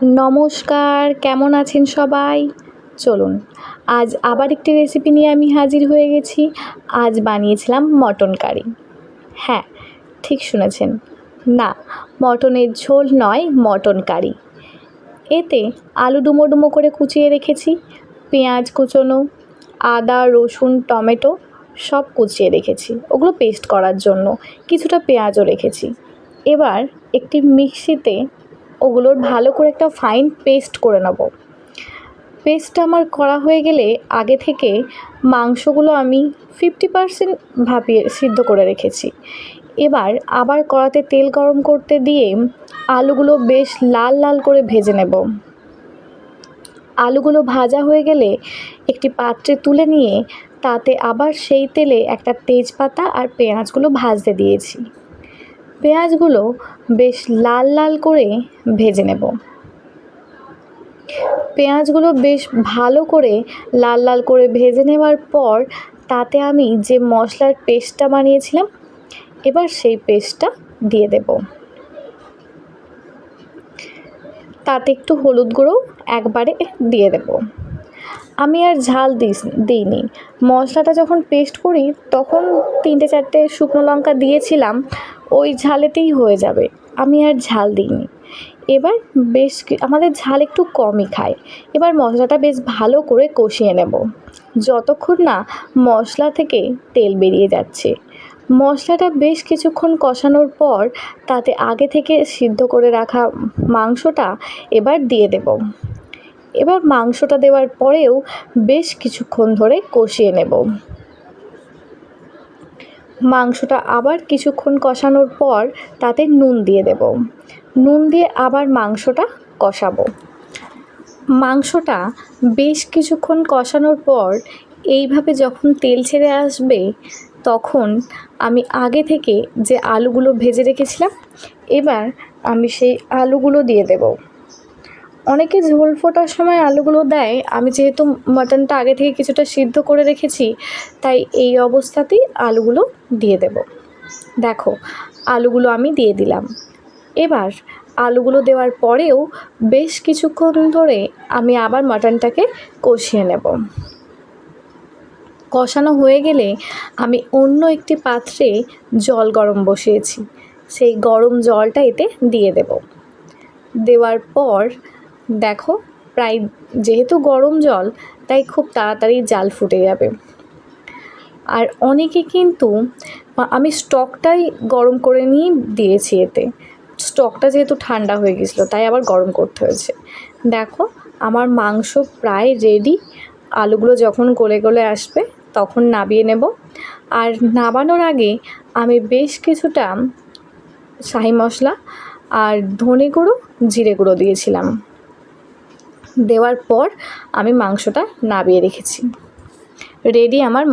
নমস্কার, কেমন আছেন সবাই? চলুন আজ আবার একটি রেসিপি নিয়ে আমি হাজির হয়ে গেছি। আজ বানিয়েছিলাম মটন কারি। হ্যাঁ, ঠিক শুনেছেন। না, মটনের ঝোল নয়, মটন কারি। এতে আলু ডুমো ডুমো করে কুচিয়ে রেখেছি, পেঁয়াজ কুচোনো, আদা রসুন টমেটো সব কুচিয়ে রেখেছি, ওগুলো পেস্ট করার জন্য। কিছুটা পেঁয়াজও রেখেছি। এবার একটি মিক্সিতে ওগুলোর ভালো করে একটা ফাইন পেস্ট করে নেব। পেস্টটা আমার করা হয়ে গেলে আগে থেকে মাংসগুলো আমি 50% ভাপিয়ে সিদ্ধ করে রেখেছি। এবার আবার কড়াতে তেল গরম করতে দিয়ে আলুগুলো বেশ লাল লাল করে ভেজে নেব। আলুগুলো ভাজা হয়ে গেলে একটি পাত্রে তুলে নিয়ে তাতে আবার সেই তেলে একটা তেজপাতা আর পেঁয়াজগুলো ভাজতে দিয়েছি। পেঁয়াজগুলো বেশ লাল লাল করে ভেজে নেব। পেঁয়াজগুলো বেশ ভালো করে লাল লাল করে ভেজে নেওয়ার পর তাতে আমি যে মশলার পেস্টটা বানিয়েছিলাম, এবার সেই পেস্টটা দিয়ে দেব। তাতে একটু হলুদ গুঁড়ো একবারে দিয়ে দেব। আমি আর ঝাল দিইনি। মশলাটা যখন পেস্ট করি তখন 3-4টে শুকনো লঙ্কা দিয়েছিলাম, ওই ঝালেতেই হয়ে যাবে। আমি আর ঝাল দিইনি। এবার বেশ আমাদের ঝাল একটু কমই খায়। এবার মশলাটা বেশ ভালো করে কষিয়ে নেব, যতক্ষণ না মশলা থেকে তেল বেরিয়ে যাচ্ছে। মশলাটা বেশ কিছুক্ষণ কষানোর পর তাতে আগে থেকে সিদ্ধ করে রাখা মাংসটা এবার দিয়ে দেব। এবার মাংসটা দেওয়ার পরেও বেশ কিছুক্ষণ ধরে কষিয়ে নেব। মাংসটা আবার কিছুক্ষণ কষানোর পর তাতে নুন দিয়ে দেব। নুন দিয়ে আবার মাংসটা কষাবো। মাংসটা বেশ কিছুক্ষণ কষানোর পর এইভাবে যখন তেল ছেড়ে আসবে, তখন আমি আগে থেকে যে আলুগুলো ভেজে রেখেছিলাম, এবার আমি সেই আলুগুলো দিয়ে দেব। অনেকে ঝোল ফোটার সময় আলুগুলো দেয়, আমি যেহেতু মাটনটা আগে থেকে কিছুটা সিদ্ধ করে রেখেছি, তাই এই অবস্থাতেই আলুগুলো দিয়ে দেব। দেখো, আলুগুলো আমি দিয়ে দিলাম। এবার আলুগুলো দেওয়ার পরেও বেশ কিছুক্ষণ ধরে আমি আবার মাটনটাকে কষিয়ে নেব। কষানো হয়ে গেলে আমি অন্য একটি পাত্রে জল গরম বসিয়েছি, সেই গরম জলটা এতে দিয়ে দেব। দেওয়ার পর দেখো, প্রায় যেহেতু গরম জল, তাই খুব তাড়াতাড়ি জাল ফুটে যাবে। আর অনেকে কিন্তু, আমি স্টকটাই গরম করে নিয়ে দিয়েছি এতে। স্টকটা যেহেতু ঠান্ডা হয়ে গেছিলো, তাই আবার গরম করতে হয়েছে। দেখো, আমার মাংস প্রায় রেডি। আলুগুলো যখন গলে গলে আসবে তখন নামিয়ে নেব। আর নামানোর আগে আমি বেশ কিছুটা শাহি মশলা আর ধনে গুঁড়ো জিরে গুঁড়ো দিয়েছিলাম। দেওয়ার পর আমি মাংসটা নামিয়ে রেখেছি। রেডি আমার